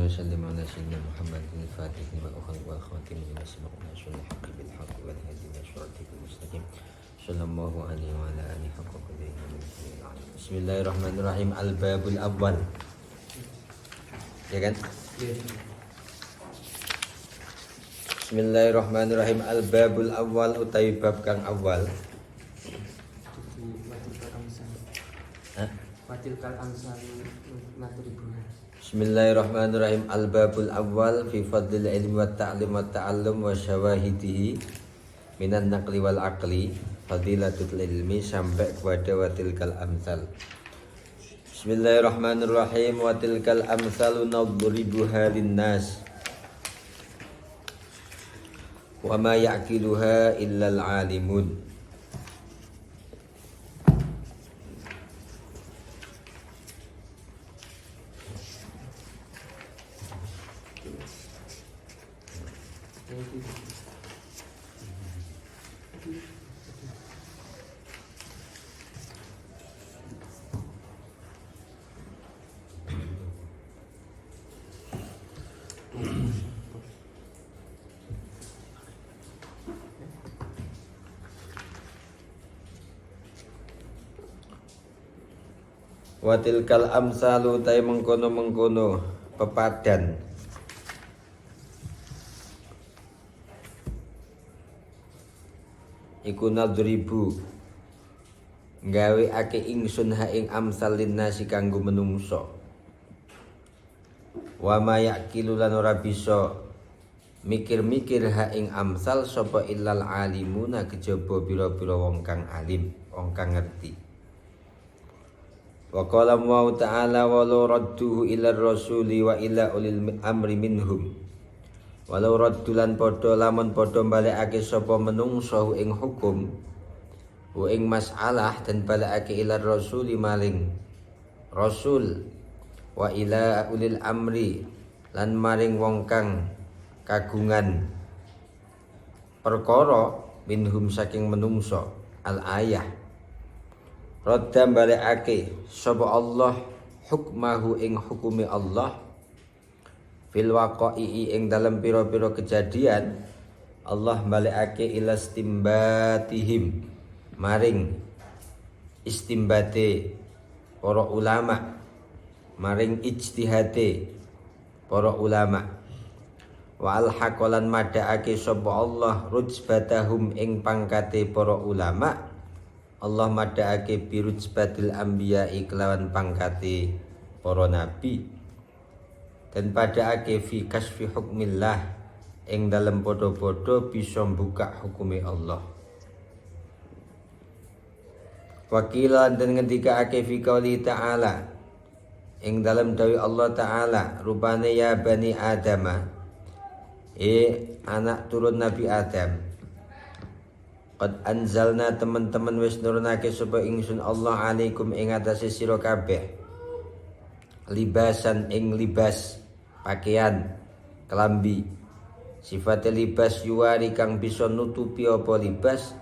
وسلم على سيدنا محمد الفاتح لما أغلق والخاتم لما سبق ناصر الحق بالحق والهادي إلى صراطك المستقيم صلى الله عليه وعلى آله حق قدره ومقداره العظيم. بسم الله الرحمن الرحيم. Al-babul awwal. Ya kan? Bismillahirrahmanirrahim. Al-babul awwal utawi bab kang awal. Watilkal amsal nadribuha. Bismillahirrahmanirrahim. Al-babul awwal fi fadlil ilmi wa ta'lim wa ta'allum wa syawahidihi minan naqli wal aqli. Fadilatul ilmi sampai kepada watilkal amsal. Bismillahirrahmanirrahim. Watilkal amsalu nadribuha linnas wa ma ya'qiluha illa al-alimun. Watilkal amsalu tay mengkono-mengkono pepadan iku nadribu gawe ake ingsun ha ing amsal linnasi kanggo menungso wa ma yaqilu lan ora bisa mikir-mikir ha ing amsal sapa illal alimuna kejaba pira-pira wong kang alim, wong kang ngerti. Wa qala wa ta'ala walau radduhu ila rasuli wa ila ulil amri minhum. Walau raddulan padha lamun padha balekake sapa menungso ing hukum ing masalah dan balekake ila rasuli maling rasul wa ila ulil amri lan maring wong kang kagungan perkara minhum saking menungso al ayah. Radda balekake sapa Allah hukmahu ing hukumi Allah fil waqa'i ing dalam pira-pira kejadian. Allah balekake ila istimbatihim maring istimbate para ulama, maring ijtihade para ulama. Wa alhaqalan madhaake sapa Allah rujbatahum ing pangkate para ulama. Allah madhaake birujbatil anbiya kelawan pangkate para nabi. Dan padhaake fi kasfi hukmillah ing dalem padha-padha bisa buka hukume Allah. Wakilan dan ngendikaake fi qouli ta'ala ing dalem dawuh Allah Ta'ala rupane ya bani adama anak turun Nabi Adam. Qad anzalna teman-teman wis nurunake sapa ingsun Allah alaikum ing atase sira kabeh libasan ing libas pakaian kelambi sifate libas yuwari kang bisa nutupi apa libas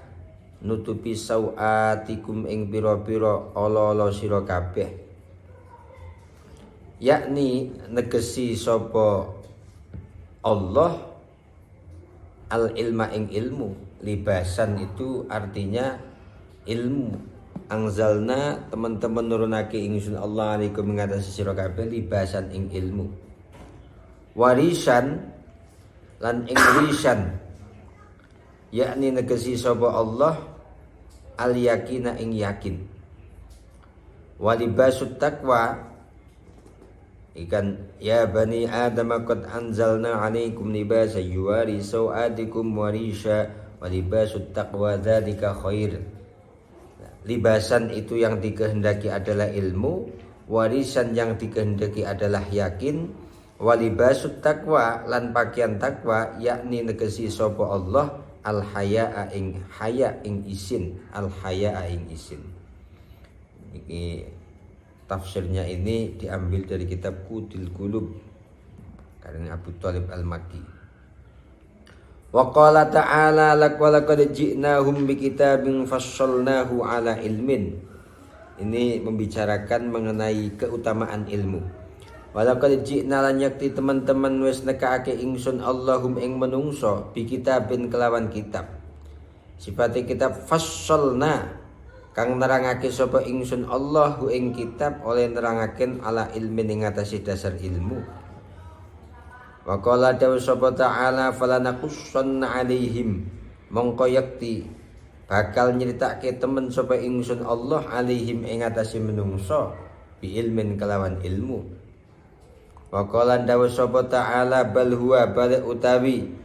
nutupi sauatikum ing pira-pira ala-ala sira kabeh yakni negesi sapa Allah al ilma ing ilmu. Libasan itu artinya ilmu. Anzalna teman-teman nurunake ingsun Allah alaikum mengatasi sira kabeh libasan ing ilmu. Warisan lan ing risan yakni negesi sapa Allah al yakina ing yakin. Walibasut taqwa ikan ya bani adam qad anzalna alaikum libasa yuwari sawatikum warisha walibasut taqwa dzalika khair. Libasan itu yang dikehendaki adalah ilmu, warisan yang dikehendaki adalah yakin, walibasut taqwa lan pakaian takwa yakni negesi sapa Allah al hayaa ing haya ing isin, al hayaa ing isin. Ini tafsirnya ini diambil dari kitab Qutil Qulub karena Abu Thalib Al-Makki. Wa qala ta'ala laqad ji'nahum bikitabin fassalnahu ala ilmin. Ini membicarakan mengenai keutamaan ilmu. Walaqad ji'na lan yakti teman-teman wis nekake ingsun Allahum ing menungso bi kitabin kelawan kitab. Sifate kitab fassalna kang nerangake sapa ingsun Allahu ing kitab oleh nerangaken ala ilmin ing atase dasar ilmu. Wa qala dawu sapa ta'ala falanakussanna alaihim mongko yakti bakal nyeritake temen sapa ingsun Allah alaihim ing atase menungso bi ilmin kelawan ilmu. Wa qala dawu sapa ta'ala bal huwa bal utawi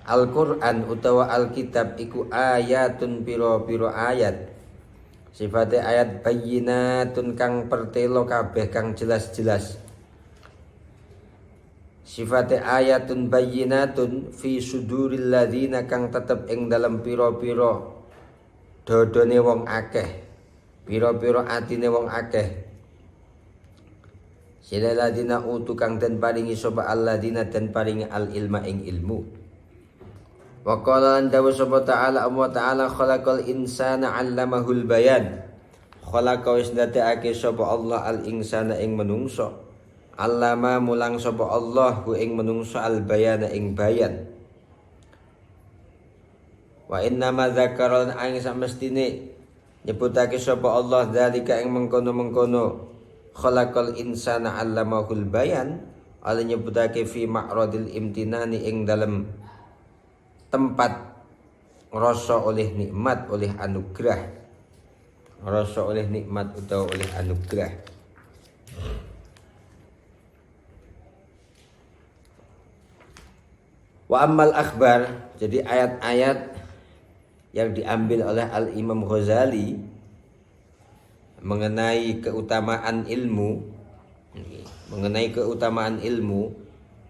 Al-Qur'an utawa Alkitab iku ayatun pira-pira ayat. Sifate ayat bayyinatun kang pertelo kabeh kang jelas-jelas. Sifate ayatun bayyinatun fi suduril ladzina kang tetep ing dalem pira-pira dodone wong akeh. Pira-pira atine wong akeh. Silaladina utu kang den paringi sapa alladina den paringi al ilma ing ilmu. Wa qala an dawu sapa ta'ala amma ta'ala khalaqal insana 'allamahul bayan. Khalaqa wis ndadekake sapa Allah al insana ing menungso. 'Allama mulang sapa Allah hu ing menungso al bayana ing bayan. Wa inna ma dzakaral ang samestine nyebutake sapa Allah dzalika ing mengkono-mengkono khalaqal insana 'allamahul bayan ala nyebutake fi ma'radil imtinani ing dalem tempat rasa oleh nikmat oleh anugerah, rasa oleh nikmat utawa oleh anugerah. Wa ammal akhbar, jadi ayat-ayat yang diambil oleh Al-Imam Ghazali mengenai keutamaan ilmu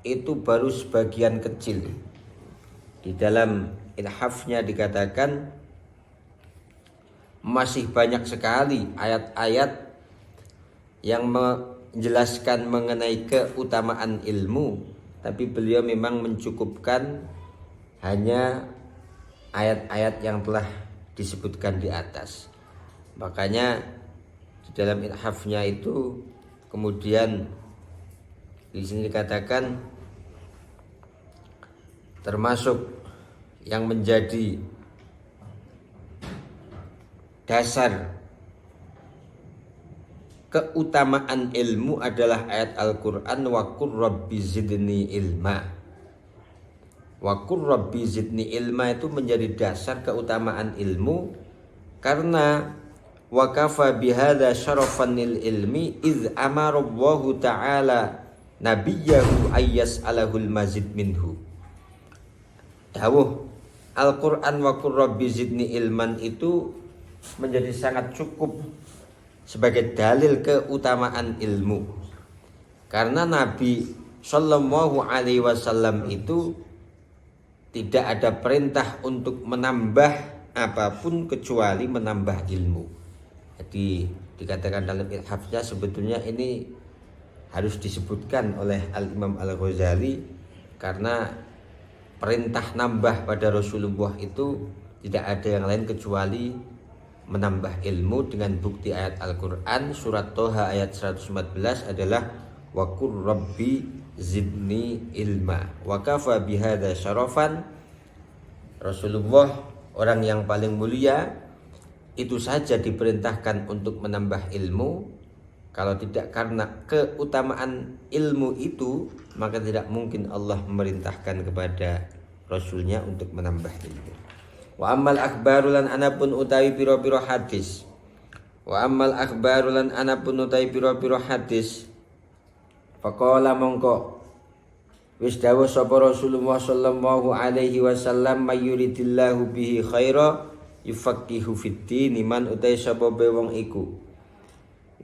itu baru sebagian kecil. Di dalam ilhafnya dikatakan masih banyak sekali ayat-ayat yang menjelaskan mengenai keutamaan ilmu, tapi beliau memang mencukupkan hanya ayat-ayat yang telah disebutkan di atas. Makanya di dalam ilhafnya itu kemudian di sini dikatakan termasuk yang menjadi dasar keutamaan ilmu adalah ayat Al-Quran wa qur rabbi zidni ilma. Wa qur rabbi zidni ilma itu menjadi dasar keutamaan ilmu karena wa kafa bihadza syarafan lil ilmi iz amara Allah ta'ala nabiyahu ayyas alahul mazid minhu. Dawuh Al-Quran wa qur rabbi zidni ilman itu menjadi sangat cukup sebagai dalil keutamaan ilmu. Karena Nabi Sallallahu Alaihi Wasallam itu tidak ada perintah untuk menambah apapun kecuali menambah ilmu. Jadi dikatakan dalam ilhafnya sebetulnya ini harus disebutkan oleh Al-Imam Al-Ghazali karena perintah nambah pada Rasulullah itu tidak ada yang lain kecuali menambah ilmu dengan bukti ayat Al-Quran surat Toha ayat 114 adalah wa qur rabbi zidni ilma wa kafa bihadza syarafan. Rasulullah orang yang paling mulia itu saja diperintahkan untuk menambah ilmu. Kalau tidak karena keutamaan ilmu itu, maka tidak mungkin Allah memerintahkan kepada Rasulnya untuk menambah ilmu. Wa ammal akhbarulan anapun utawi piro-piro hadis. Wa ammal akhbarulan anapun utawi piro-piro hadis. Faqala mongko wis dawuh sapa Rasulullah sallallahu alaihi wasallam mayuridillahu bihi khaira yufaqihu fiddin man utawi sapa wong iku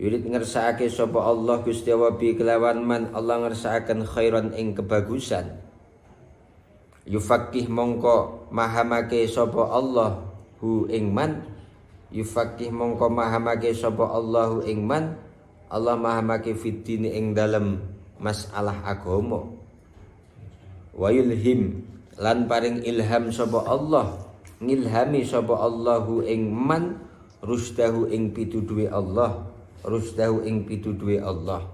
yurid ngersakake sapa Allah Gusti Allah bi kelawan man Allah ngersakaken khairan ing kebagusan. Yufaqih mongko mahamake sapa Allah hu ing man. Yufaqih mongko mahamake sapa Allah hu ing man. Allah mahamake fiddini ing dalem masalah agama. Wa yulhim lan paring ilham sapa Allah ngilhami sapa Allah hu ing man rusdahu ing pituduhe Allah. Rusdahu ing pituduhe Allah.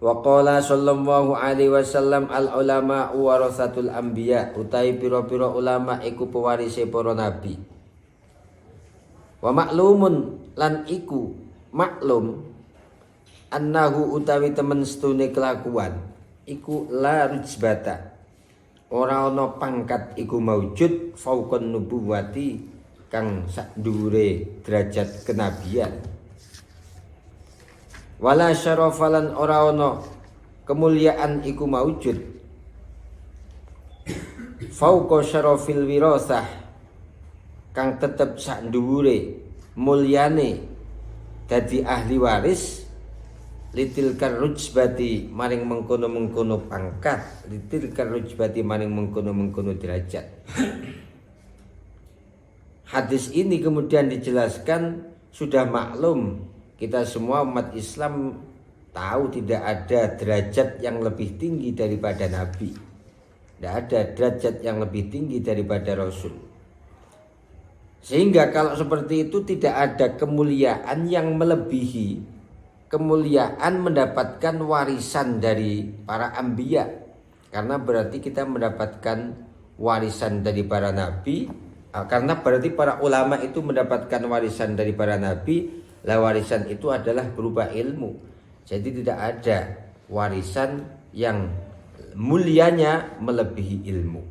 Wa qala sallallahu alaihi wasallam al ulama warasatul anbiya, utai pira-pira ulama iku pewarise para nabi. Wa maklumun lan iku maklum annahu utawi temen stune kelakuan iku la rujbata, ora ana pangkat iku maujud fauqan nubuwati kang sak dhuwure derajat kenabian. Wala syarafalan ora ana kemuliaan iku maujud fauqa syarafil wirasah kang tetep sak dhuwure mulyane dadi ahli waris litil karujbati maring mengkono-mengkono pangkat, litil karujbati maring mengkono-mengkono derajat. Hadis ini kemudian dijelaskan sudah maklum, kita semua umat Islam tahu tidak ada derajat yang lebih tinggi daripada Nabi. Tidak ada derajat yang lebih tinggi daripada Rasul. Sehingga kalau seperti itu tidak ada kemuliaan yang melebihi kemuliaan mendapatkan warisan dari para anbiya. Karena berarti kita mendapatkan warisan dari para nabi. Karena berarti para ulama itu mendapatkan warisan dari para nabi. Lah warisan itu adalah berupa ilmu. Jadi tidak ada warisan yang mulianya melebihi ilmu.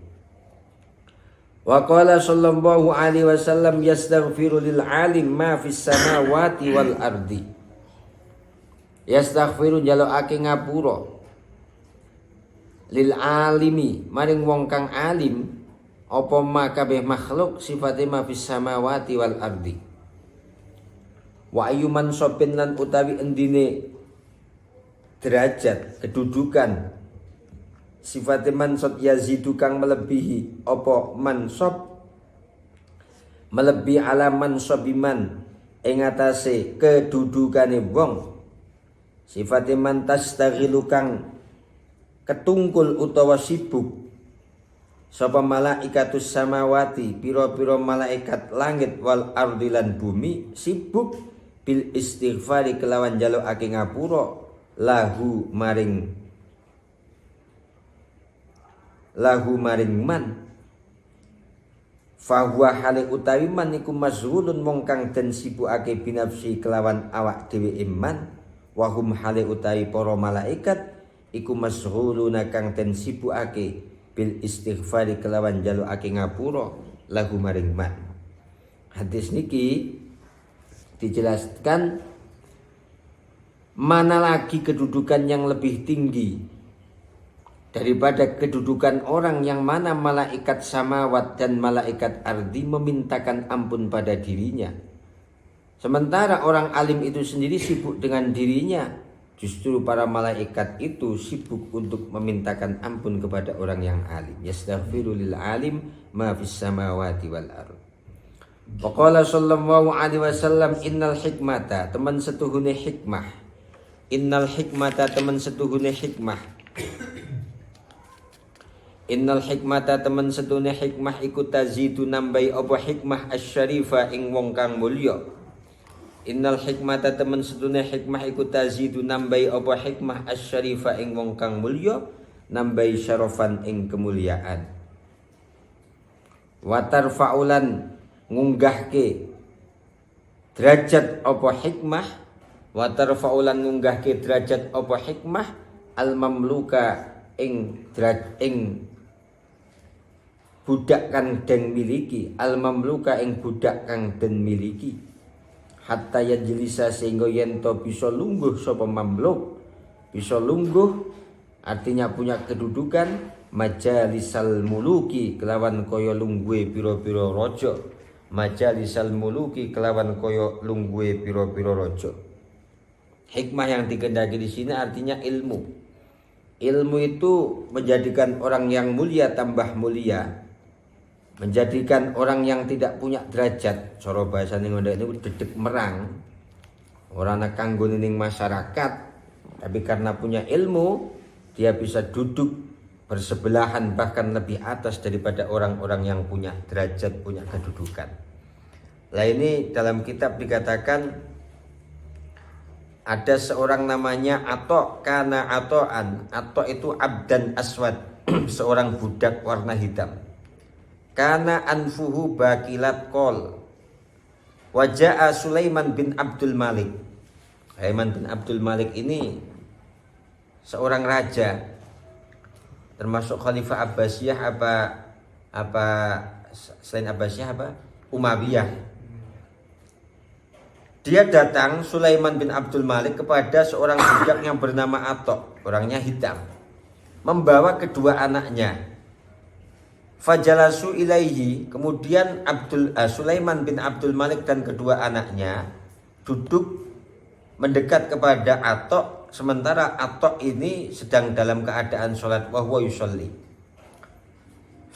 Wa qala sallallahu alaihi wasallam yastaghfiru lil alim ma fis samawati wal ardi. Yastaghfiru njalukake ngapura lil alimi maring wong kang alim apa ma kabeh makhluk sifate ma fis samawati wal ardi. Wa ayyuman sobin lan utawi endine derajat kedudukan sifate mansab yazidu kang melebihi apa mansab melebihi ala mansabiman ing atase kedudukane wong sifate man tastaghilu kang ketungkul utawa sibuk sapa malaikatus samawati pira-pira malaikat langit wal ardi lan bumi sibuk bil istighfari kelawan njalukake ngapura lahu maring man fahuwa hale utawi man iku mazhulun mong kang den sibukake binafsi kelawan awak dhewe iman wahum hale utawi para malaikat iku mazhuluna kang den sibukake bil istighfari kelawan njalukake ngapura lahu maring man. Hadis niki dijelaskan mana lagi kedudukan yang lebih tinggi daripada kedudukan orang yang mana malaikat samawat dan malaikat ardi memintakan ampun pada dirinya. Sementara orang alim itu sendiri sibuk dengan dirinya, justru para malaikat itu sibuk untuk memintakan ampun kepada orang yang alim. Yastaghfiru lil alim ma fis samawati wal ardh. Waqala sallallahu alaihi wasallam innal hikmata teman setuhune hikmah. Innal hikmata teman setuhune hikmah. Innal hikmata teman setuhune hikmah iku tazidu nambai apa hikmah asy-syarifah ing wong kang mulya. Innal hikmata teman setuhune hikmah iku tazidu nambai apa hikmah asy-syarifah ing wong kang mulya nambai syarafan ing kemuliaan. Wa tarfa'ulan ngunggahke derajat apa hikmah wa tarfa'ulan ngunggahke derajat apa hikmah al mamluka ing budak kang den miliki al mamluka ing budak kang den miliki hatta yajlisa sehingga yen to bisa lungguh sapa mamluk bisa lungguh artinya punya kedudukan majalisal muluki kelawan kaya lungguhe pira-pira raja majalisal muluki kelawan kaya lungguhe pira-pira raja. Hikmah yang dikehendaki di sini artinya ilmu. Ilmu itu menjadikan orang yang mulia tambah mulia, menjadikan orang yang tidak punya derajat, cara bahasane ngene niku dedeg merang. Ora ana kanggo ning masyarakat, tapi karena punya ilmu, dia bisa duduk bersebelahan bahkan lebih atas daripada orang-orang yang punya derajat, punya kedudukan. Lah ini dalam kitab dikatakan ada seorang namanya Ato, kana Ato'an. Ato itu abdan aswad, seorang budak warna hitam. Kana anfuhu bakilat kol. Waja'a Sulaiman bin Abdul Malik. Sulaiman bin Abdul Malik ini seorang raja, termasuk Khalifah Abbasiyah apa selain Abbasiyah apa? Umayyah. Dia datang Sulaiman bin Abdul Malik kepada seorang budak yang bernama Atok, orangnya hitam, membawa kedua anaknya. Fajalasu ilaihi, kemudian Sulaiman bin Abdul Malik dan kedua anaknya duduk mendekat kepada Atok, sementara Atok ini sedang dalam keadaan sholat wa huwa yusolli.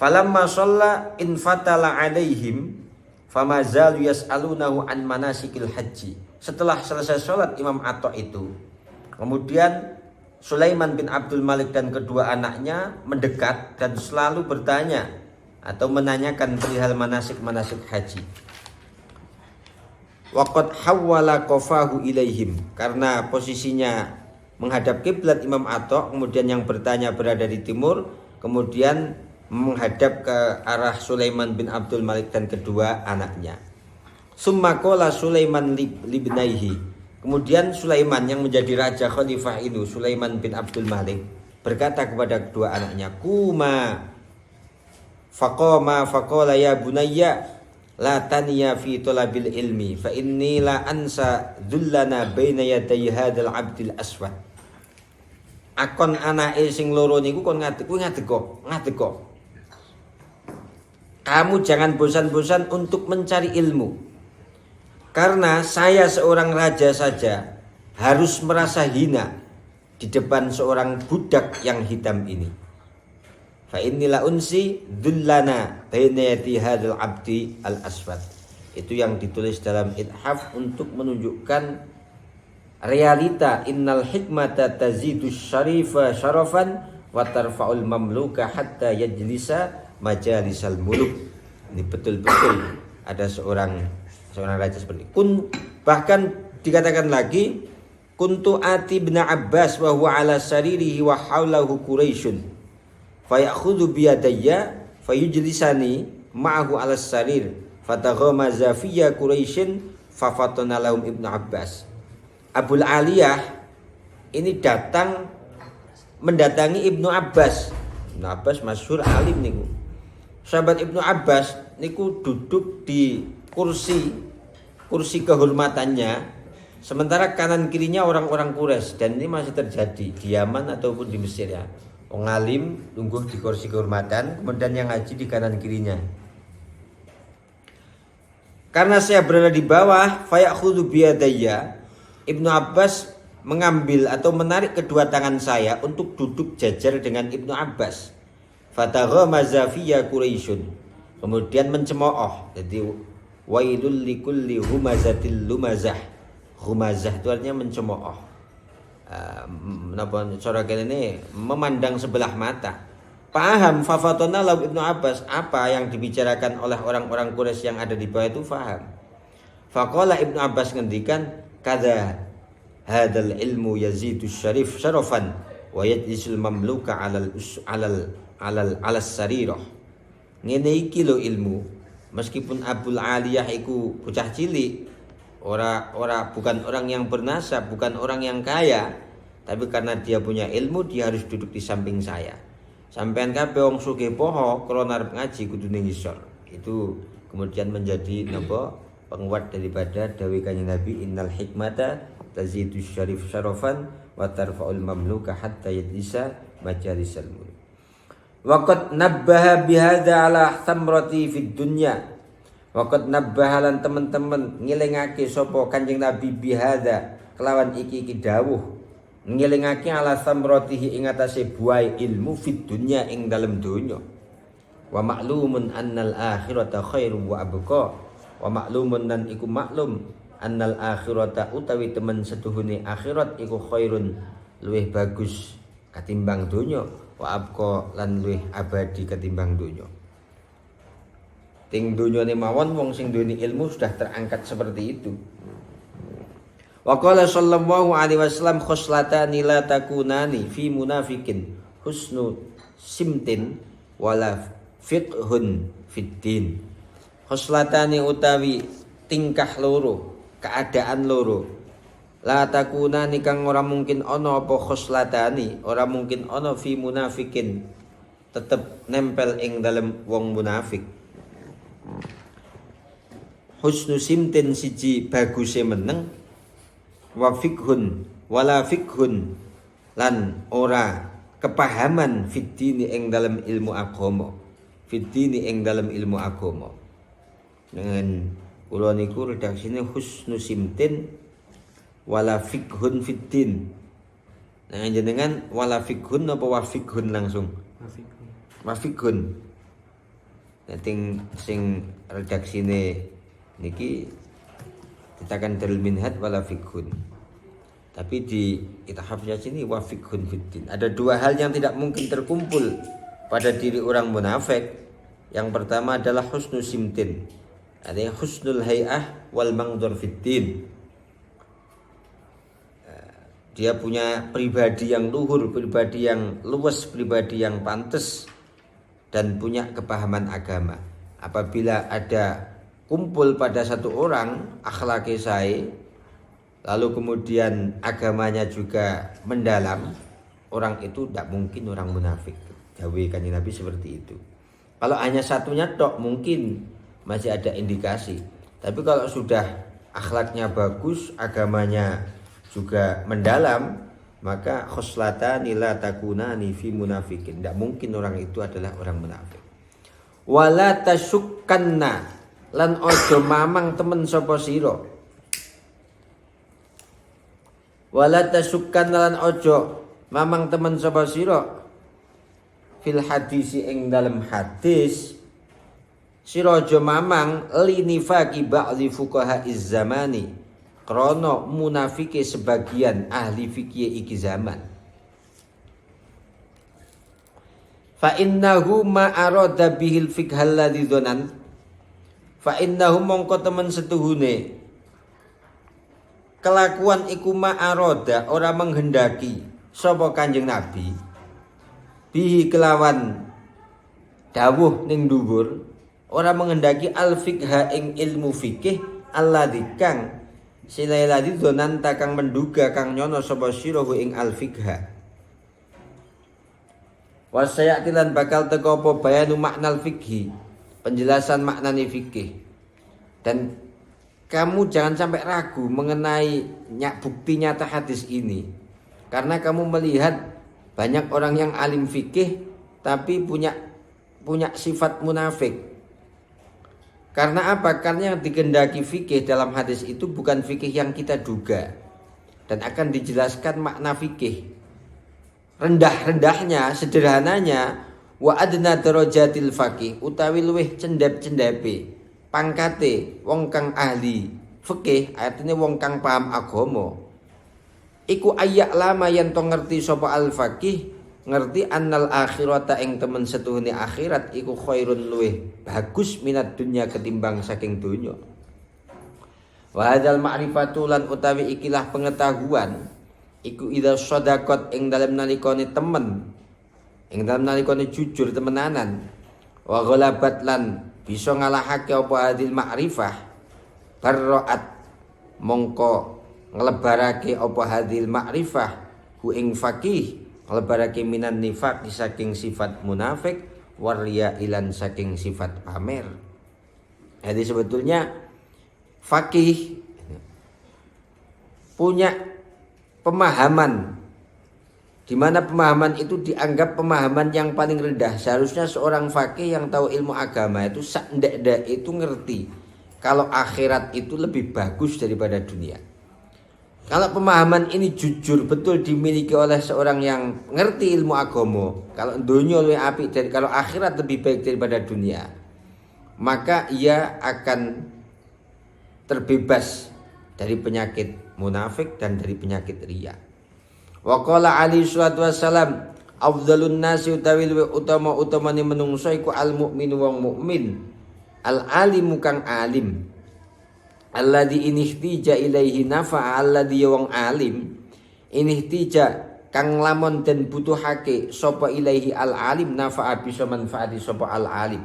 Falamma shalla infatala alaihim famazalu yas'alunahu an manasikil haji. Setelah selesai sholat Imam Atok itu, kemudian Sulaiman bin Abdul Malik dan kedua anaknya mendekat dan selalu bertanya atau menanyakan perihal manasik haji. Waqad hawwala qafahu ilaihim, karena posisinya menghadap kiblat Imam Atok, kemudian yang bertanya berada di timur, kemudian menghadap ke arah Sulaiman bin Abdul Malik dan kedua anaknya. Summa qala Sulaiman libnaihi, kemudian Sulaiman yang menjadi raja khalifah itu, Sulaiman bin Abdul Malik, berkata kepada kedua anaknya, kuma faqama faqala ya bunayya la taniya fi talabil ilmi fa inni la ansa dhullana baina yaday hadzal abdil aswad. Akon anake sing loro niku kon ngadeg. Kamu jangan bosan-bosan untuk mencari ilmu, karena saya seorang raja saja harus merasa hina di depan seorang budak yang hitam ini. Fa inilah unsi dhullana baina yadi hadzal abdi al aswad. Itu yang ditulis dalam ithaf untuk menunjukkan realita innal hikmata tazidus syarifa syarafan wa tarfa'ul mamluka hatta yajlisa majalisal muluk. Ini betul-betul ada seorang raja seperti ini. Bahkan dikatakan lagi, kuntu ati bin Abbas wa huwa ala saririhi wa haulahu Quraisyun fa ya'khudhu bi yadayya fa yujlisani ma'ahu ala sarir fataghamaza fiyya Quraisyun fa fatana lahum Ibnu Abbas. Abul Aliyah ini mendatangi Ibnu Abbas. Ibnu Abbas masyhur alim niku. Sahabat Ibnu Abbas niku duduk di kursi kehormatannya, sementara kanan kirinya orang-orang Quraisy, dan ini masih terjadi di Yaman ataupun di Mesir ya. Wong alim lungguh di kursi kehormatan, kemudian yang ngaji di kanan kirinya. Karena saya berada di bawah, fayakhudhu biyadayya, Ibnu Abbas mengambil atau menarik kedua tangan saya untuk duduk jajar dengan Ibnu Abbas. Fataghamaza fiyya Quraisyun, kemudian mencemooh. Jadi wailul likulli humazatil lumazah. Humazah itu artinya mencemooh. Menapa cara ini memandang sebelah mata. Paham fafatona lau Ibnu Abbas, apa yang dibicarakan oleh orang-orang Quraisy yang ada di bawah itu faham. Faqala Ibnu Abbas ngendikan, kada hadzal ilmu yazidu syarif syarafan wa yajlisul mamluka alal sarirah. Ngene iki lho ilmu, meskipun Abul Aliyah iku bocah cilik, bukan orang yang bernasab, bukan orang yang kaya, tapi karena dia punya ilmu dia harus duduk di samping saya. Sampean kabeh wong sugih poho krana arep ngaji kudu ning ngisor. Itu kemudian menjadi penguat daripada dawuh Kanjeng Nabi, innal hikmata tazidu syarif syarafan wa tarfa'ul mamluka hatta yajlisa majalisal mulk. Waqad nabbaha bihadza ala thamrati fid dunya. Waqad nabbaha lan teman-teman ngelingake sapa Kanjeng Nabi bihadza kelawan iki dawuh, ngelingake ala thamratihi ing atase buah ilmu fid dunya ing dalem donya. Wa ma'lumun annal akhirata khairu wa abqa. Wa ma'lumun nan iku maklum annal akhirata utawi temen setuhune akhirat iku khairun luwih bagus katimbang donya, wa abqa lan luwih abadi katimbang donya. Ting donyane mawon wong sing duweni ilmu sudah terangkat seperti itu. Wa qala sallallahu alaihi wasallam khoslatani la takunani fi munafikin husnu simtin wala fiqhun fiddin. Khoslatani utawi tingkah loro, keadaan loro. La takunani kang ora mungkin ana apa khoslatani, ora mungkin ana fi munafikin tetep nempel ing dalem wong munafik. Husnu simtin siji baguse meneng, wa fiqhun wala fiqhun lan ora kepahaman fiddini ing dalam ilmu agama, fiddini ing dalam ilmu agama. Dengan kula niku redaksine husnu simtin wala fiqhun fiddin. Nah jenengan wala fiqhun apa wa fiqhun langsung? Wa fiqhun. Nanti sing redaksine niki ditakan Darul Minhaj wala fiqhun. Tapi di Ithafnya sini wa fiqhun fiddin. Ada dua hal yang tidak mungkin terkumpul pada diri orang munafik. Yang pertama adalah husnul simtin. Ada husnul hay'ah wal mangdur fiddin. Dia punya pribadi yang luhur, pribadi yang luas, pribadi yang pantas dan punya kepahaman agama. Apabila ada kumpul pada satu orang akhlaknya sae, lalu kemudian agamanya juga mendalam, orang itu tidak mungkin orang munafik. Dawuh Kanjeng Nabi seperti itu. Kalau hanya satunya tok mungkin masih ada indikasi. Tapi kalau sudah akhlaknya bagus, agamanya juga mendalam, maka khoslatani la takunani fi munafikin. Tidak mungkin orang itu adalah orang munafik. Wala tasukkanna lan ojo mamang temen sapa sira. Wala tasukkan lan ojo mamang temen sapa sira fil hadisi ing dalam hadis. Sira ojo mamang linifaqi ba'li fuqaha zamani, krana munafike sebagian ahli fikih iki zaman. Fa innahu ma arada bihil fiqhal ladzi dhonan. Fa innahu mongko temen setuhune kelakuan iku ma'aroda ora menghendaki sapa Kanjeng Nabi bihi kelawan dawuh ning dhuwur ora menghendaki al fiqha ing ilmu fikih alladzi kang silailadi donan takang menduga kang nyono sapa sira ing al fiqha. Wasayatilan bakal teko apa bayanu maknal fikhi, penjelasan maknani fikih. Dan kamu jangan sampai ragu mengenai bukti nyata hadis ini, karena kamu melihat banyak orang yang alim fikih tapi punya sifat munafik. Karena apa? Karena yang dikehendaki fikih dalam hadis itu bukan fikih yang kita duga, dan akan dijelaskan makna fikih rendah-rendahnya, sederhananya. Wa adna darajatil faqih utawi luwih cendhep-cendhepe pangkate wong kang ahli fikih, artine wong kang paham agama iku ayak lama yen to ngerti sapa al faqih, ngerti annal akhirata ing temen setuhune akhirat iku khairun luwih bagus minat dunya ketimbang saking donya. Wa hadzal ma'rifatu lan utawi ikilah pengetahuan iku idza shadaqat ing dalem nalikane temen, ing dalem nalikane jujur temenanan, wa ghalabat lan bisa ngalahake apa hadil ma'rifah barra'at mongko nglebarake apa hadil ma'rifah hu ing faqih, nglebarake minan nifaq saking sifat munafik warya ilan saking sifat pamer. Jadi sebetulnya faqih punya pemahaman, di mana pemahaman itu dianggap pemahaman yang paling rendah. Seharusnya seorang faqih yang tahu ilmu agama itu sak-ndak itu ngerti kalau akhirat itu lebih bagus daripada dunia. Kalau pemahaman ini jujur betul dimiliki oleh seorang yang ngerti ilmu agama, kalau dunia lebih apik dari, kalau akhirat lebih baik daripada dunia, maka ia akan terbebas dari penyakit munafik dan dari penyakit riya. Wa qala Ali sallallahu alaihi wasallam afdhalun nasi utawi utama-utamane menungso iku al mukmin wong mukmin, al alimu kang alim, alladzi inihtija ilaihi nafa'a alladzi wong alim inihtija kang lamun den butuhake sapa ilaihi al alim nafa'a bisa manfaati sapa al alim.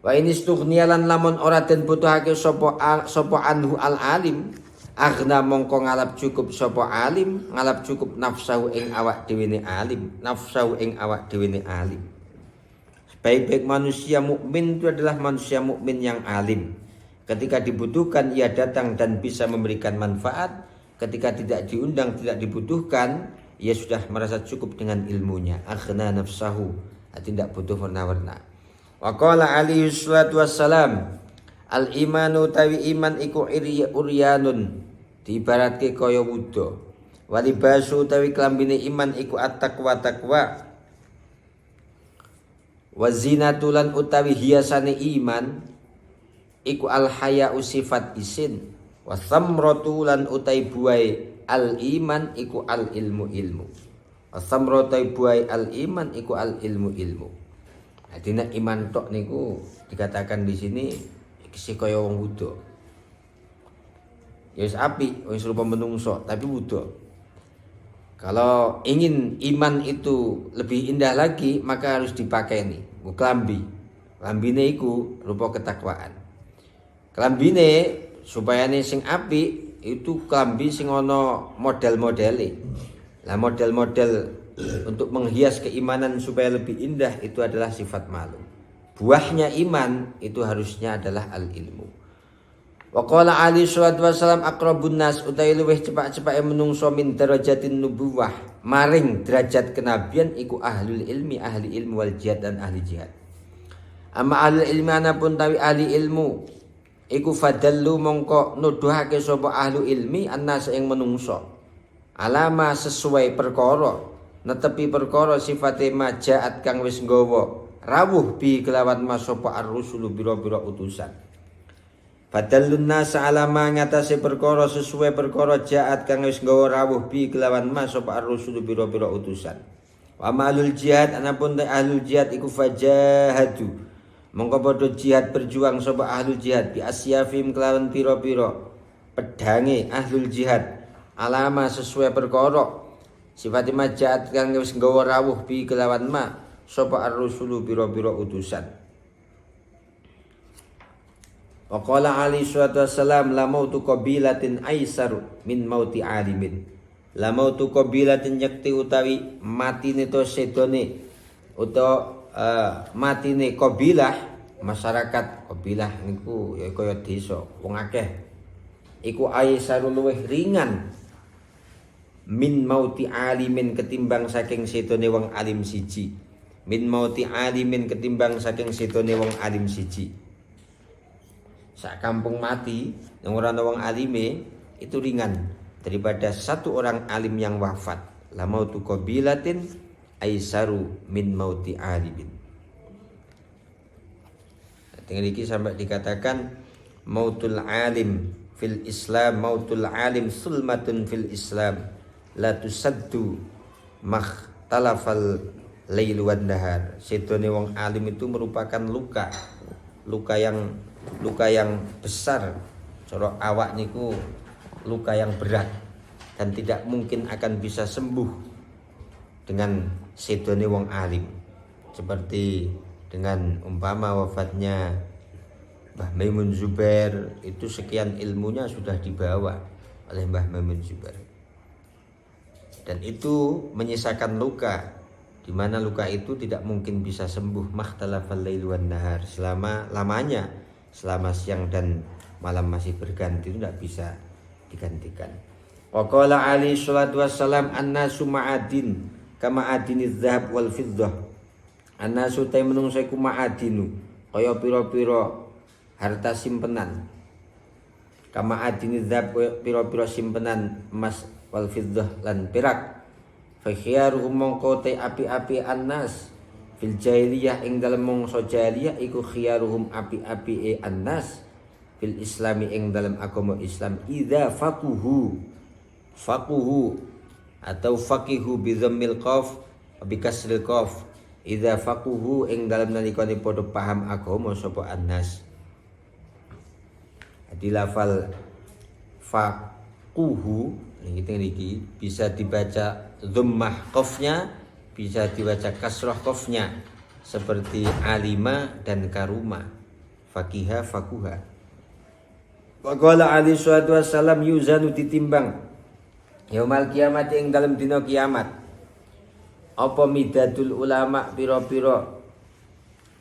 Wa inistughniyalan lamun ora den butuhake sapa anhu al alim aghna mongko ngalap cukup sapa alim ngalap cukup nafsahu ing awak dhewe ne alim nafsahu ing awak dhewe ne alim. Baik-baik manusia mukmin itu adalah manusia mukmin yang alim. Ketika dibutuhkan ia datang dan bisa memberikan manfaat. Ketika tidak diundang, tidak dibutuhkan, ia sudah merasa cukup dengan ilmunya. Aghna nafsahu, tidak butuh warna-warna. Wa qala alaihi salatu wassalam, al imanu tawi iman iku uryanun, diibaratke kaya wuda. Walibasu tawi klambine iman iku at-taqwa taqwa. Wazinatulan utawi hiasane iman iku al haya'u sifat isin wasamratulan utai buai al iman iku al ilmu ilmu wasamratai buai al iman iku al ilmu ilmu. Dina iman tok niku dikatakan di sini iki kaya wong wuda. Ya wis apik wis rupa menungso tapi wuda. Kalau ingin iman itu lebih indah lagi maka harus dipakai nih klambi. Klambine iku rupa ketakwaan. Klambine supaya nih sing apik itu klambi sing ana model-modele. Lah model-model untuk menghias keimanan supaya lebih indah itu adalah sifat malu. Buahnya iman itu harusnya adalah al-ilmu. Wa qala ali sallallahu wasallam aqrabun nas utawi luweh cepak-cepake menungso min darajatin nubuwah maring derajat kenabian iku ahlul ilmi ahli ilmu wal jihad dan ahli jihad. Amma ahlul ilmi anapun tawi ahli ilmu iku fadallu mongko nuduhake sapa ahlu ilmi annas ing menungso alama sesuai perkara netepi perkara sifate majaat kang wis nggawa rawuh bi kelawan masapa ar-rusulu bira-bira utusan. Badalun nasa alama ngatasi perkara sesuai perkara jaat kang wis nggawa rawuh bi kelawan mas sapa ar-rusul bira-bira utusan. Wa malul jihad anapun ahlul jihad iku fajahadu. Mongko padha jihad berjuang sapa ahlul jihad bi asyafim kelawan pira-pira pedange ahlul jihad alama sesuai perkara sifate jaat kang wis nggawa rawuh bi kelawan ma sapa ar-rusul bira-bira utusan. Wa qala alaihi salatu wassalam la mautu qabilatin aisar min mauti alimin. La mautu qabilatin yakti utawi matine to sedone utawa matine qabilah masyarakat qabilah niku ya kaya desa wong akeh. Iku aisar luwih ringan min mauti alimin ketimbang saking sedone wong alim siji. Min mauti alimin ketimbang saking sedone wong alim siji. Sak kampung mati yang ora ana wong alime itu ringan daripada satu orang alim yang wafat. La mautu qabilatin aisaru min mauti alimin. Tinggal iki sampai dikatakan mautul alim fil Islam mautul alim sulmatun fil Islam la tusaddu makhtalafal lail wan nahar. Sedone wong alim itu merupakan luka yang besar, cara awak niku luka yang berat dan tidak mungkin akan bisa sembuh dengan sedone wong alim. Seperti dengan umpama wafatnya Mbah Maimun Zubair, itu sekian ilmunya sudah dibawa oleh Mbah Maimun Zubair. Dan itu menyisakan luka di mana luka itu tidak mungkin bisa sembuh makhtalafal lail wan nahar selama-lamanya. Selama siang dan malam masih berganti itu tidak bisa digantikan. Wa qala alaihi salatu wassalam annasu ma'adin kama adiniz zahab wal fiddah. Annasu ta menungso iku ma'adinu kaya pira-pira harta simpenan. Kama adiniz zahab pira-pira simpenan emas wal fiddah lan perak. Fa khiyaruhum mongko te api-api annas fil jahiliyah ing dalem mangsa jahiliyah iku khiyaruhum api-api annas fil islami ing dalem agama Islam idza faquhu atau faqihu bi dhammil qaf bi kasril qaf idza faquhu ing dalem nalikane padha paham agama sapa annas. dilafal faquhu niki bisa dibaca dhammah qafnya, bisa dibaca kasrah qafnya seperti alima dan karuma, fakiha fakuha. Wa qala alaihi salatu wassalam yuzanu ditimbang yaumal kiamat ing dalam dina kiamat apa midadul ulama pira-pira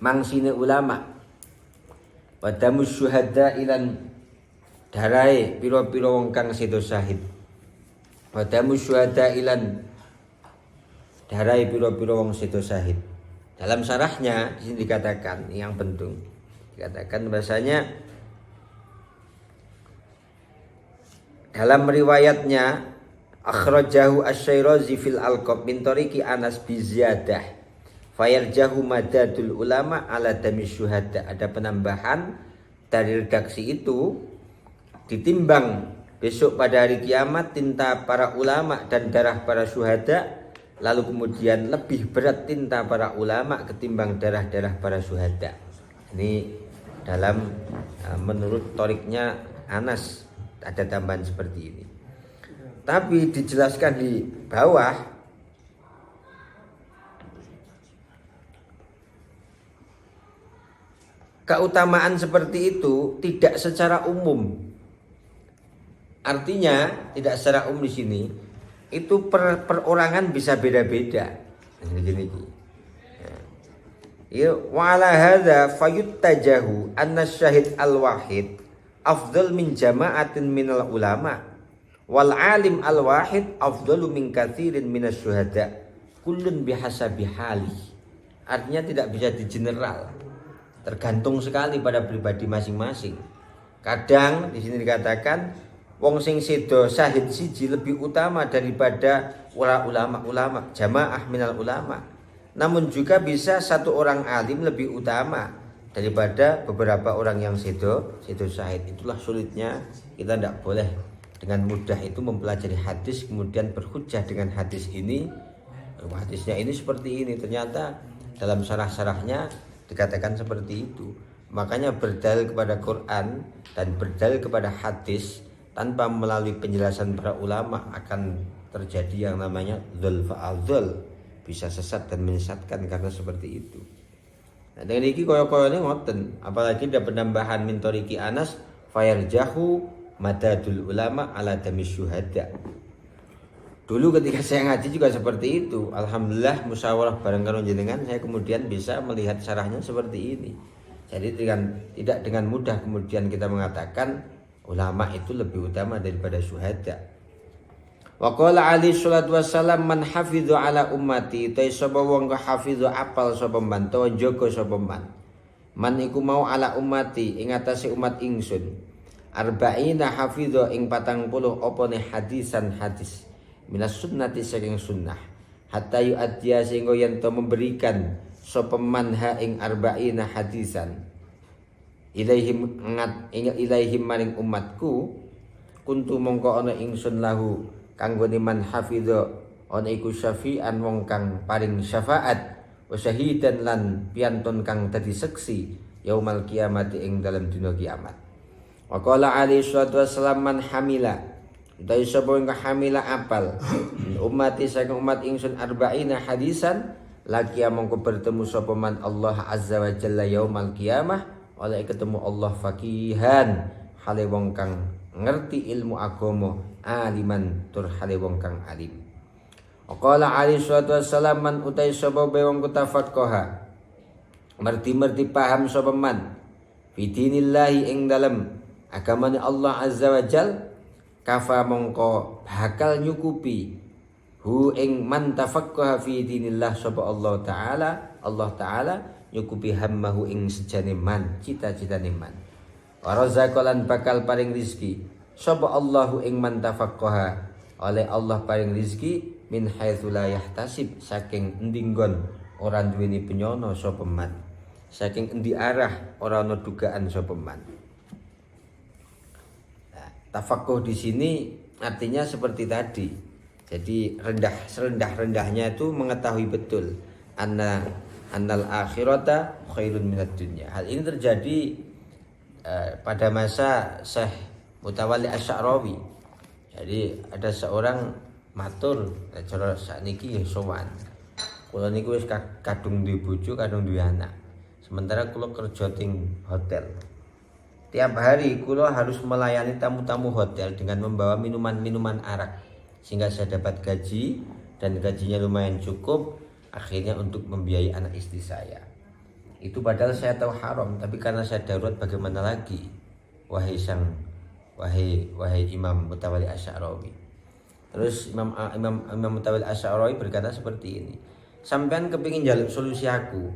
mangsine ulama wadamus syuhada ilan darahe pira-pira wong kang sedo syahid wadamus syuhada ilan darahe pira-pira wong sedo syahid. Dalam syarahnya di sini dikatakan yang penting dikatakan bahasanya dalam riwayatnya akhrajahu asy-Syairazi fil alqab min tariqi Anas bi ziyadah fayarjahu madadul ulama ala dami syuhada. Ada penambahan dari redaksi itu ditimbang besok pada hari kiamat tinta para ulama dan darah para syuhada, lalu kemudian lebih berat tinta para ulama ketimbang darah-darah para syuhada. Ini dalam menurut toriknya Anas ada tambahan seperti ini. Tapi dijelaskan di bawah keutamaan seperti itu tidak secara umum. Artinya tidak secara umum di sini. Itu perorangan bisa beda-beda. Gini. Ya, wa ala hadza fayuttajahu anna syahid al-wahid afdal min jama'atin minal ulama wal alim al-wahid afdalu min katsirin minas syuhada kullun bihasabi hali. Artinya tidak bisa digeneral. Tergantung sekali pada pribadi masing-masing. Kadang di sini dikatakan wong sing sedo syahid siji lebih utama daripada ulama jamaah minal ulama. Namun juga bisa satu orang alim lebih utama daripada beberapa orang yang sedo syahid. Itulah sulitnya kita tidak boleh dengan mudah itu mempelajari hadis kemudian berhujjah dengan hadis ini. Hadisnya ini seperti ini, ternyata dalam syarah-syarahnya dikatakan seperti itu. Makanya berdalil kepada Quran dan berdalil kepada hadis tanpa melalui penjelasan para ulama akan terjadi yang namanya dzul fa'adzul, bisa sesat dan menyesatkan karena seperti itu. Nah, dengan iki koyo-koyone ngoten, apalagi ada penambahan min tariqi Anas fayarjahu madadul ulama ala dami syuhada. Dulu ketika saya ngaji juga seperti itu. Alhamdulillah musyawarah bareng karo jenengan saya kemudian bisa melihat syarahnya seperti ini. Jadi tidak dengan mudah kemudian kita mengatakan ulama itu lebih utama daripada syuhada. Wa qala alaihi salatu wassalam man hafidhu ala ummati ta sapa wong hafidhu apal sapa man to jaga sapa man. Man iku mau ala ummati ing atase umat ingsun. Arba'ina hafidhu ing 40 opone hadisan hadis. Minas sunnati saking sunnah. Hatta yu'addiya sehingga yen to memberikan sapa man ha ing arba'ina hadisan. Ilaihim maring umatku kuntu mongko ana ingsun lahu kanggone man hafidho ana iku syafi'an wong kang paring syafaat wa syahidan lan piantun kang dadi seksi yaumal kiamat ing dalam dina kiamat. Wa qala alaihi salatu wassalam man hamila utawi sapa wong hamila apal ummati saking umat ingsun arba'ina hadisan laki mongko bertemu sapa man Allah azza wa jalla yaumal kiamah oleh ketemu Allah fakihan hale wong kang ngerti ilmu agama aliman tur hale wong kang alim. Qala alaihi salatu wassalam man utai sapa wong kutafaqaha merti paham sapa man fi dinillahi ing dalem agamane Allah azza wa jal kafa mongko bakal nyukupi hu ing man tafaqaha fi dinillah sapa Allah taala nyukupi hammahu ing sejane man cita-citane man. Wa razaqalan bakal paring rizki sapa Allahu ing man tafaqqaha oleh Allah paring rizki min haitsu la yahtasib saking endi nggon ora duweni penyono sapa man. Saking endi arah ora ana dugaan sapa man. Nah, tafaqquh di sini artinya seperti tadi. Jadi serendah-rendahnya itu mengetahui betul annal akhirata khairun minad dunya. Hal ini terjadi pada masa Syekh Mutawalli Asy'arawi. Jadi ada seorang matur cara sakniki sowan. Kula niku wis kadung duwe bojo, kadung duwe anak. Sementara kula kerja ting hotel. Tiap hari kula harus melayani tamu-tamu hotel dengan membawa minuman-minuman arak sehingga saya dapat gaji dan gajinya lumayan cukup akhirnya untuk membiayai anak istri saya. Itu padahal saya tahu haram, tapi karena saya darurat bagaimana lagi? Wahai Imam Mutawalli Asy'arawi. Terus Imam Mutawalli Asy'arawi berkata seperti ini. Sampean kepingin jaluk solusi aku.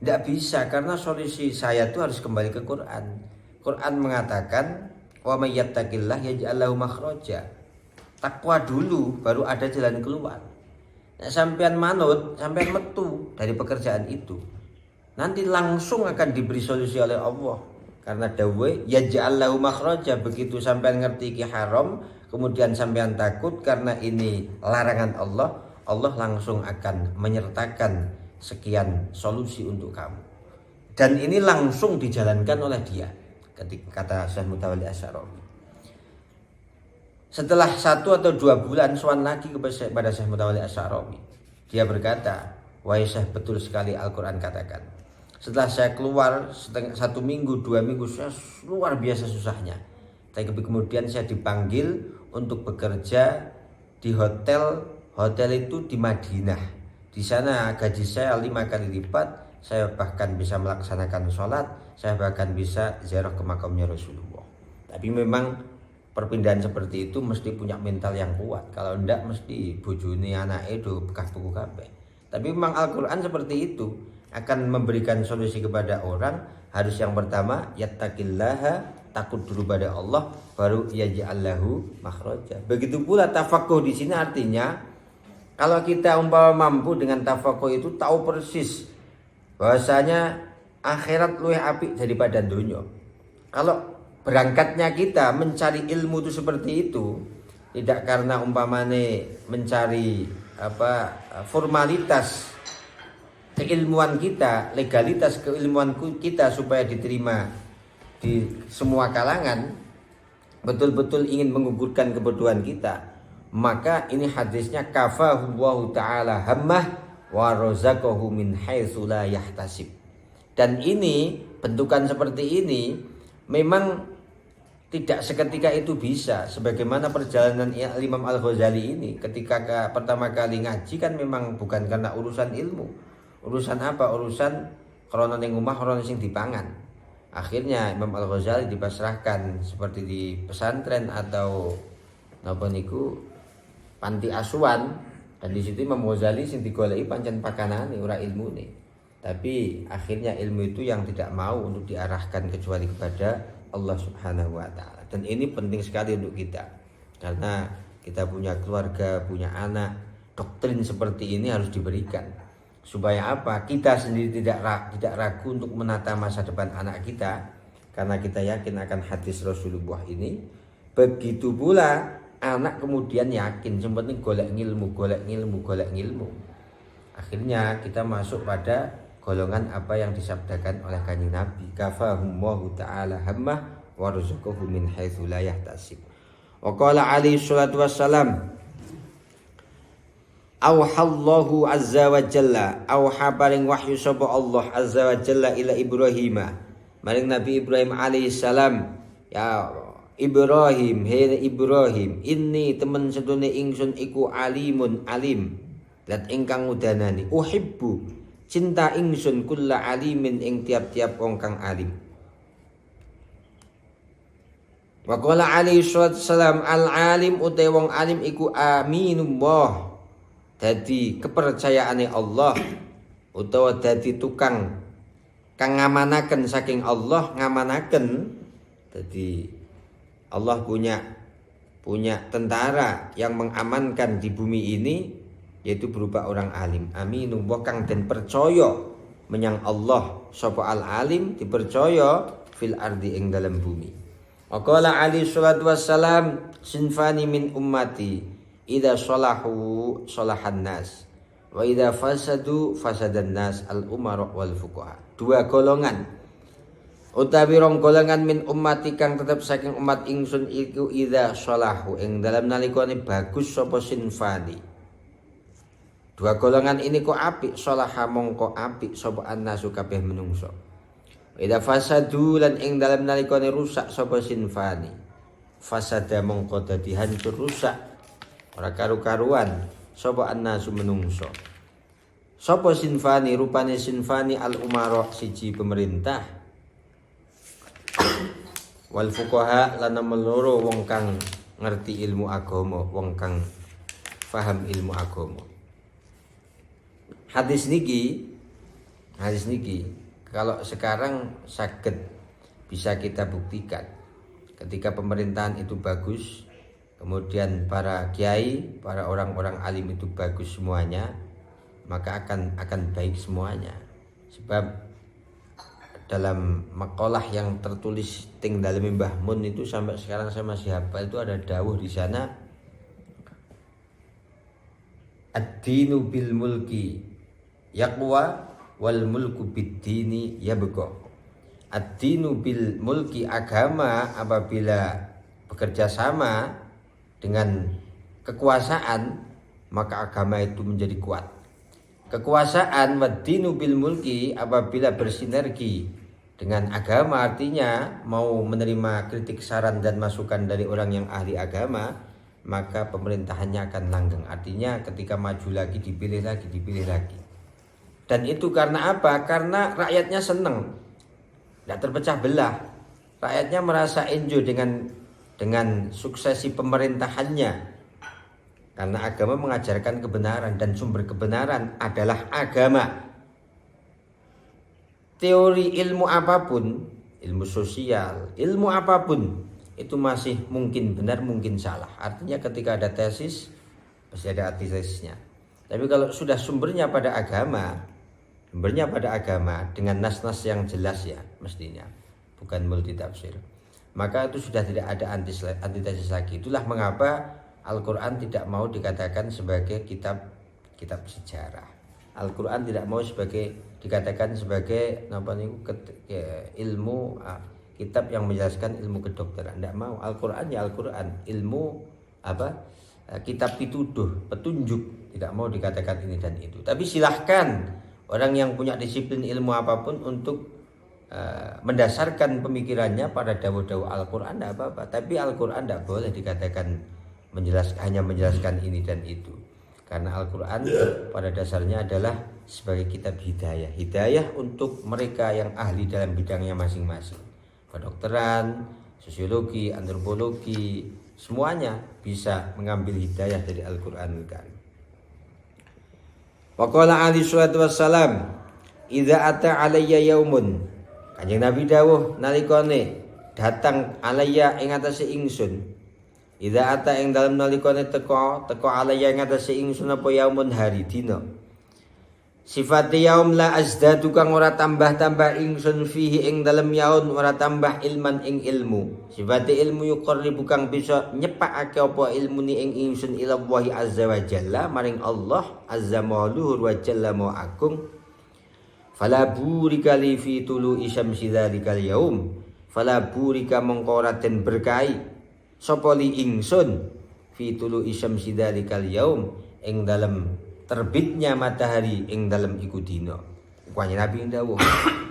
Tidak bisa karena solusi saya itu harus kembali ke Quran. Quran mengatakan wa may yattaqillah yaj'al lahu makhraja. Takwa dulu baru ada jalan keluar. Nah, sampean manut, sampean metu dari pekerjaan itu. Nanti langsung akan diberi solusi oleh Allah. Karena dawe yaj'al lahu makhraja, begitu sampean ngerti iki haram, kemudian sampean takut karena ini larangan Allah, Allah langsung akan menyertakan sekian solusi untuk kamu. Dan ini langsung dijalankan oleh dia. Ketika kata Syekh Mutawalli Asy'arawi. Setelah 1 atau 2 bulan sowan lagi kepada Syekh Mutawalli Asy'arawi. Dia berkata, "Wahai Syekh, betul sekali Al-Qur'an katakan. Setelah saya keluar 1 minggu, 2 minggu, saya luar biasa susahnya. Tapi kemudian saya dipanggil untuk bekerja di hotel itu di Madinah. Di sana gaji saya 5 kali lipat, saya bahkan bisa melaksanakan sholat, saya bahkan bisa ziarah ke makamnya Rasulullah. Tapi memang perpindahan seperti itu mesti punya mental yang kuat. Kalau enggak mesti bojone anake do bekas buku kabeh. Tapi memang Al-Qur'an seperti itu, akan memberikan solusi kepada orang. Harus yang pertama yattaqillaha, takut dulu pada Allah, baru yaj'al lahu makhraja. Begitu pula tafaqquh di sini artinya kalau kita umpama mampu dengan tafaqquh itu tahu persis bahwasanya akhirat luwih apik daripada dunia. Kalau berangkatnya kita mencari ilmu itu seperti itu, tidak karena umpamane mencari formalitas keilmuan kita, legalitas keilmuan kita supaya diterima di semua kalangan, betul-betul ingin menggugurkan kebutuhan kita, maka ini hadisnya kafahu ta'ala hammah wa razaqahu min haitsu la yahtasib. Dan ini bentukan seperti ini memang tidak seketika itu bisa. Sebagaimana perjalanan Imam Al-Ghazali ini ketika pertama kali ngaji kan memang bukan karena urusan ilmu. Urusan apa? Urusan krana ning omah krana sing dipangan. Akhirnya Imam Al-Ghazali dipasrahkan seperti di pesantren atau napa niku panti asuhan, dan di situ Imam Ghazali sing digoleki pancen pakanane ora ilmune. Tapi akhirnya ilmu itu yang tidak mau untuk diarahkan kecuali kepada Allah Subhanahu wa taala. Dan ini penting sekali untuk kita. Karena kita punya keluarga, punya anak, doktrin seperti ini harus diberikan. Supaya apa? Kita sendiri tidak ragu untuk menata masa depan anak kita, karena kita yakin akan hadis Rasulullah ini. Begitu pula anak kemudian yakin, yang penting golek ngilmu. Akhirnya kita masuk pada golongan apa yang disabdakan oleh Kanjeng Nabi, kafahumullahu ta'ala hammah wa razaqahu min haitsu la yahtasib. Wa qala alaihi salatu wassalam, auhallahu azza wa jalla, auha paring wahyu sapa Allah azza wa jalla ila Ibrahim, maring Nabi Ibrahim alaihi salam, ya Ibrahim, hei Ibrahim, inni temen sedune ingsun iku alimun alim, dat ingkang udanani, uhibbu cinta ingsun kulla alimin ing tiap-tiap wong kang alim. Wa qala alaihi salam, al alim uta wong alim iku aminullah, dadi kepercayaane Allah, utawa dadi tukang kang ngamanaken saking Allah, ngamanaken. Dadi Allah punya tentara yang mengamankan di bumi ini, yaitu berupa orang alim. Aminullah kang den percaya menyang Allah sapa al alim, dipercaya fil ardi ing dalam bumi. Waqala alaihi salatu wassalam, sinfani min ummati idza salahu salahan nas wa idza fasadu fasadan nas al umara wal fuqaha. Dua golongan utawi rong golongan min ummati kang tetep saking umat ingsun iku idza shalahu ing dalam nalikane bagus sapa sinfani. Dua golongan ini kok apik, sholaha mongko apik sapa annasu kabeh menungso. Idza fasadu lan ing dalam nalikane rusak sapa sinfani. Fasada mongko dadi hancur rusak ora karu-karuan sapa annasu menungso. Sapa sinfani rupane sinfani al umara siji pemerintah. Wal fuqaha lan meloro wong kang ngerti ilmu agama, wong kang paham ilmu agama. Hadis niki kalau sekarang saged bisa kita buktikan ketika pemerintahan itu bagus, kemudian para kiai, para orang-orang alim itu bagus semuanya, maka akan baik semuanya. Sebab dalam makalah yang tertulis ting dalam Mbah Mun itu sampai sekarang saya masih hafal, itu ada dawuh di sana, ad-dinu bil mulki yaqwa wal mulku bid dini yabqa. Ad-dinu bil mulki, agama apabila bekerja sama dengan kekuasaan maka agama itu menjadi kuat. Kekuasaan wad-dinu bil mulki apabila bersinergi dengan agama, artinya mau menerima kritik, saran dan masukan dari orang yang ahli agama, maka pemerintahannya akan langgeng. Artinya ketika maju lagi dipilih lagi. Dan itu karena apa? Karena rakyatnya senang, tidak terpecah belah. Rakyatnya merasa enjoy dengan suksesi pemerintahannya. Karena agama mengajarkan kebenaran dan sumber kebenaran adalah agama. Teori ilmu apapun, ilmu sosial, ilmu apapun itu masih mungkin benar, mungkin salah. Artinya ketika ada tesis pasti ada antitesisnya. Tapi kalau sudah sumbernya pada agama dengan nas-nas yang jelas ya mestinya, bukan multitafsir, maka itu sudah tidak ada antitesis lagi. Itulah mengapa Al-Quran tidak mau dikatakan sebagai kitab sejarah. Al-Quran tidak mau dikatakan sebagai ilmu kitab yang menjelaskan ilmu kedokteran. Tidak mau. Al-Quran ya Al-Quran, ilmu kitab petunjuk, tidak mau dikatakan ini dan itu. Tapi silahkan orang yang punya disiplin ilmu apapun untuk mendasarkan pemikirannya pada dawuh-dawuh Al-Quran, tidak apa-apa. Tapi Al-Quran tidak boleh dikatakan hanya menjelaskan ini dan itu. Karena Al-Quran pada dasarnya adalah sebagai kitab hidayah. Hidayah untuk mereka yang ahli dalam bidangnya masing-masing. Kedokteran, sosiologi, antropologi, semuanya bisa mengambil hidayah dari Al-Quranul Karim. Wa qala alaihi salatu wassalam, idza ata alayya yaumun. Kanjeng Nabi dawuh nalikane datang alayya ing atase ingsun. Idza ata ing dalem nalikane teko alayya ing atase ingsun apa yaumun hari dina. Sifat yaum la azdadu kang ora tambah-tambah ingsun fihi ing dalem yaun ora tambah ilman ing ilmu. Sifat ilmu yuqarribu kang bisa nyepakake apa ilmune ing ingsun ila Allah azza wa jalla maring Allah azza wa luhur wa jalla ma agung. Fala burika li fi tulu isyamsi dzalikal yaum. Fala burika mongko ora den berkahi sapa li ingsun fi tulu isyamsi dzalikal yaum ing dalem terbitnya matahari ing dalam iku dina. Kanjeng Nabi dawuh,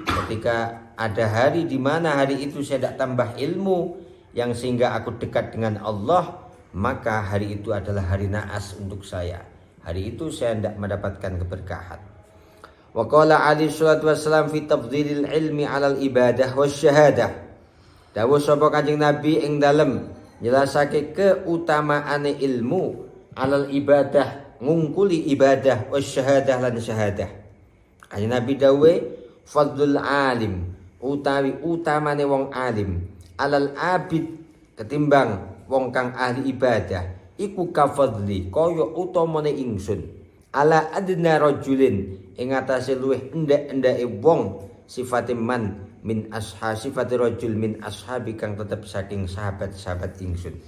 ketika ada hari di mana hari itu saya tidak tambah ilmu yang sehingga aku dekat dengan Allah, maka hari itu adalah hari naas untuk saya. Hari itu saya tidak mendapatkan keberkahan. Wa qala alaihi salatu wassalam fi tafdhilil ilmi 'alal ibadah wasyahadah. Dawuh sapa Kanjeng Nabi ing dalem njelasake keutamaane ilmu 'alal ibadah, ngungkuli ibadah wasyahadah lan syahadah. Kanjeng Nabi dawuh fadlul alim, utawi utamane wong alim, alal abid ketimbang wong kang ahli ibadah, iku kafadli kaya utamane ingsun, ala adna rajulin ing atase luweh endek-endeke wong sifate man min ashab, sifate rajul min ashabi kang tetep saking sahabat-sahabat ingsun.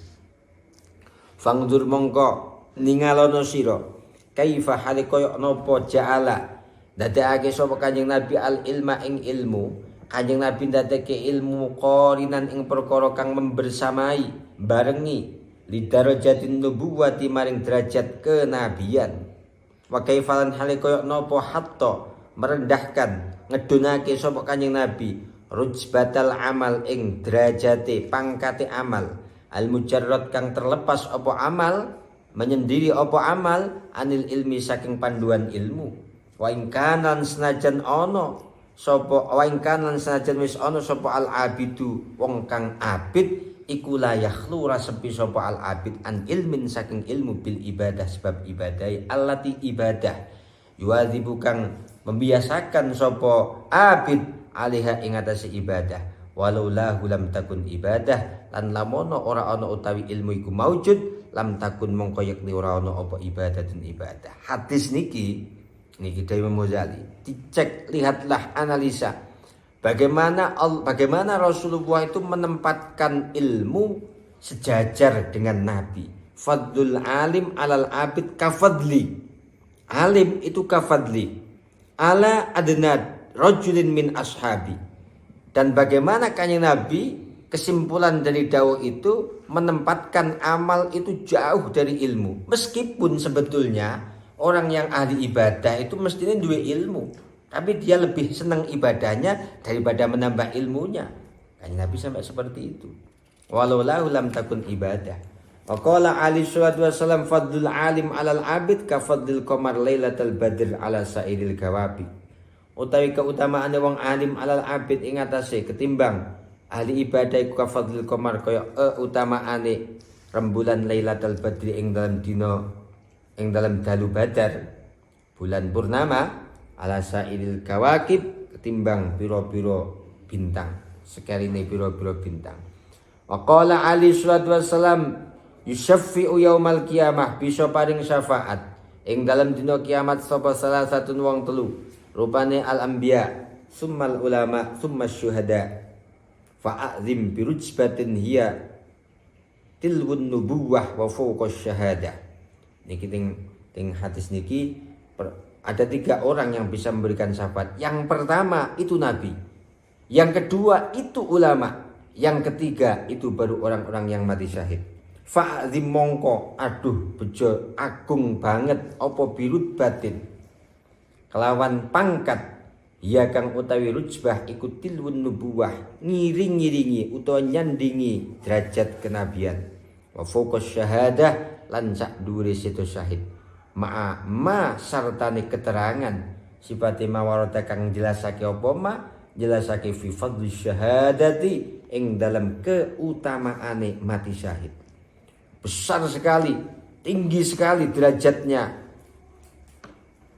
Fangdur mongko ningalono sira kaifa hale koyo napa ja'ala dadekake sapa Kanjeng Nabi al ilma ing ilmu Kanjeng Nabi ndadekake ilmu qorinan ing perkara kang membersamai barengi lidarajatin nubuwati maring derajat kenabian. Wa kaifalan hale koyo napa hatta merendahkan ngedunake sapa Kanjeng Nabi rujbatal amal ing derajate pangkate amal al mujarrad kang terlepas apa amal menyendiri apa amal anil ilmi saking panduan ilmu. Wa ing kanan senajan ana sapa wa ing kanan senajan wis ana sapa al abidu wong kang abid iku la yakhlu ra sepi sapa al abid an ilmin saking ilmu bil ibadah sebab ibadah allati ibadah yuwadzibu kang membiasakan sapa abid alaiha ing atase ibadah walau lahu lam takun ibadah lan lamono ora ana utawi ilmu iku maujud lam takun mongko yakni ora ana apa ibadah dan ibadah. Hadis niki dari Imam Ghazali dicek, lihatlah, analisa bagaimana Rasulullah itu menempatkan ilmu sejajar dengan Nabi. Fadlul alim alal abid kafadli, alim itu kafadli ala adnad rajulin min ashabi. Dan bagaimana Kanjeng Nabi, kesimpulan dari dawuh itu menempatkan amal itu jauh dari ilmu. Meskipun sebetulnya orang yang ahli ibadah itu mestinya dua ilmu, tapi dia lebih senang ibadahnya daripada menambah ilmunya. Kanjeng Nabi sampai seperti itu. Walau lahu lam takun ibadah. Wa qala alaihi salatu wasallam fadlul alim alal abid ka fadlil qamar lailatal badr ala sairil gawabi. Utawi keutamaane wong alim alal abid ing atase ketimbang ahli ibadah iku ka fadlil qamar kaya utamaane rembulan lailatul badri ing dalam dina ing dalam dalu badar bulan purnama ala sairil kawakib ketimbang piro-piro bintang sekarine piro-piro bintang. Wa qala ali sallallahu wasallam yusyaffi'u yaumal qiyamah bisa paring syafaat ing dalam dina kiamat sapa salah satu wong telu rupane al anbiya summal ulama summas syuhada fa'azim bi rujbatin hiya tilwun nubuwah wa fawqas syahadah. Niki ting hadis niki ada 3 orang yang bisa memberikan syafaat. Yang pertama itu Nabi, yang kedua itu ulama, yang ketiga itu baru orang-orang yang mati syahid. Fa'zim mongko aduh bejo agung banget apa birut batin kelawan pangkat ya kang utawi rujbah ikut tilwun nubuwah ngiring-ngiringi utawa nyandingi derajat kenabian wa fawqas syahadah lan sak dhuwure situ syahid ma sartane keterangan sifate mawarata kang jelasake apa ma jelasake fi fadli syahadati ing dalam keutamaane mati syahid. Besar sekali, tinggi sekali derajatnya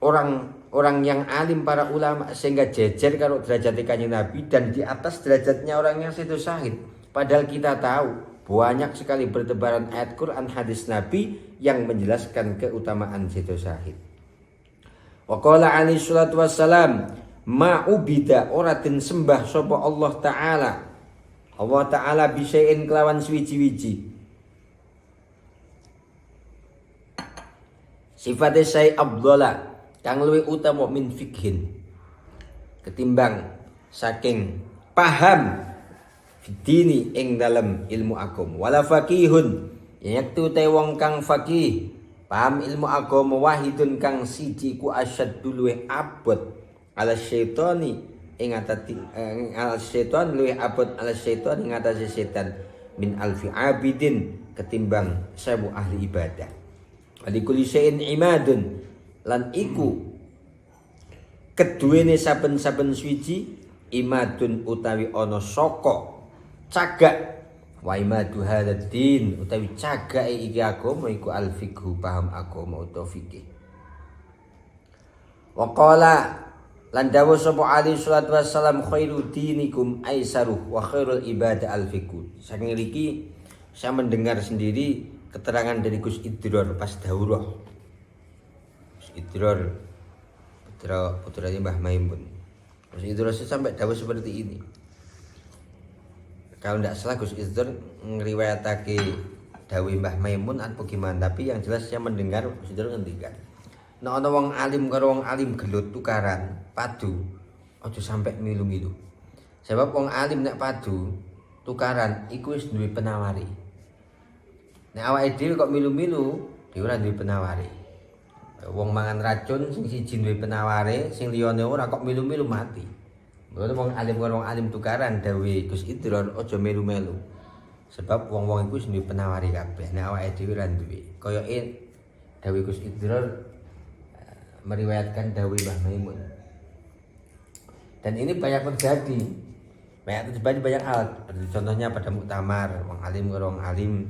orang yang alim, para ulama, sehingga jejer kalau derajatnya Kanjeng Nabi dan di atas derajatnya orang yang situ syahid. Padahal kita tahu banyak sekali bertebaran ayat Quran, hadis Nabi yang menjelaskan keutamaan situ syahid. Wa qala alaihi salatu wassalam ma'ubida ora den sembah sapa Allah Ta'ala bisain kelawan suwiji-wiji. Sifatnya saya abdullah kang luwih utama min fikhin ketimbang saking paham fidini ing dalam ilmu agama wala faqihun yaktu te wong kang faqih paham ilmu agama wahidun kang siji ku asyad luwih abot ala syaitani ing atati al syaitan luwih abot ala syaitan ing atase setan min alfi abidin ketimbang 1000 ahli ibadah. Alikuli syai'in imadun lan iku keduwene saben-saben suci imadun utawi ana saka cagak wa imadu hadzal utawi cagake iki agama iku al fiqhu paham agama utawa fikih. Wa qala lan dawuh sapa alaihi salatu wassalam khairu dinikum aisaruh wa khairul ibadah al fiqhu. Saking iki saya mendengar sendiri keterangan dari Gus Idror pas daurah. Gus Idror putranya Mbah Maimun. Gus Idror sampai dawuh seperti ini. Kalau tidak salah Gus Idror ngriwayatake dawuh Mbah Maimun atau gimana, tapi yang jelas saya mendengar Gus Idror ngendikan. Nek ana wong alim karo wong alim gelut tukaran, padu, aja sampai milu-milu. Sebab wong alim nek padu tukaran iku wis duwe penawari. Nek awake dhewe kok milu-milu, dhewe ora duwe penawari. Wong mangan racun sing siji duwe penaware, sing liyane ora kok milu-milu mati. Ngono wong alim karo wong alim tukaran dawuh Gus Idror aja melu-melu. Sebab wong-wong iku wis duwe penawari kabeh. Nek awake dhewe ora duwe. Koyoke dawuh Gus Idror meriwayatkan dawuh Mbah Maimun. Dan ini banyak terjadi. Banyak hal. Contohnya pada muktamar, wong alim karo wong alim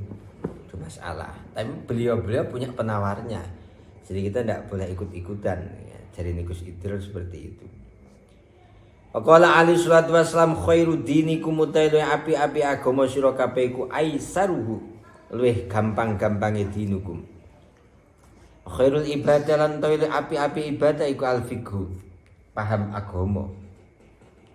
itu masalah. Tapi beliau-beliau punya penawarnya. Jadi kita tidak boleh ikut-ikutan. Ya. Jadi Gus Idror seperti itu. Waqala alaihi salatu wassalam khairu dinikum utailu api-api agama sira kabeh iku aisaruhu. Luwih gampang-gampange dinukum. Khairul ibadah lan tailu api-api ibadah iku al-fiqhu. Paham agama.